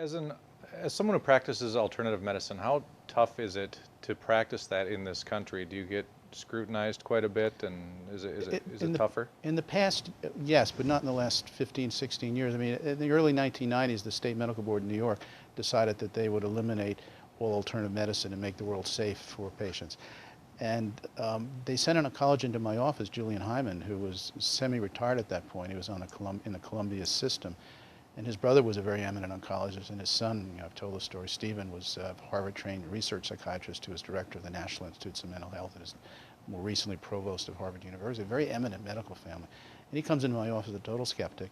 As as someone who practices alternative medicine, how tough is it to practice that in this country? Do you get scrutinized quite a bit, and is it tougher? In the past, yes, but not in the last 15, 16 years. I mean, in the early 1990s, the State Medical Board in New York decided that they would eliminate all alternative medicine and make the world safe for patients. And they sent an oncologist into my office, Julian Hyman, who was semi-retired at that point. He was on in the Columbia system. And his brother was a very eminent oncologist, and his son, I've told the story, Stephen, was a Harvard-trained research psychiatrist who was director of the National Institutes of Mental Health and is more recently provost of Harvard University, a very eminent medical family. And he comes into my office a total skeptic,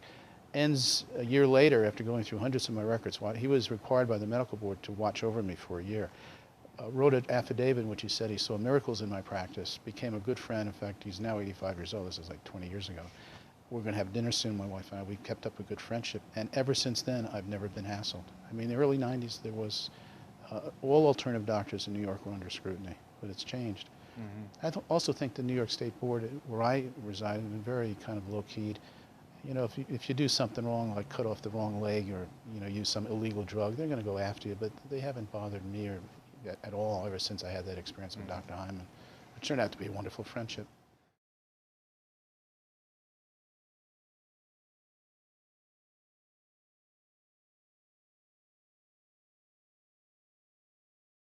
ends a year later after going through hundreds of my records. He was required by the medical board to watch over me for a year. Wrote an affidavit in which he said he saw miracles in my practice, became a good friend. In fact, he's now 85 years old. This is like 20 years ago. We're going to have dinner soon, my wife and I. We've kept up a good friendship. And ever since then, I've never been hassled. I mean, in the early 90s, there was, all alternative doctors in New York were under scrutiny, but it's changed. Mm-hmm. I also think the New York State Board, where I reside, has been very kind of low-keyed. You know, if you do something wrong, like cut off the wrong leg or, use some illegal drug, they're going to go after you. But they haven't bothered me at all ever since I had that experience with Dr. Hyman. It turned out to be a wonderful friendship.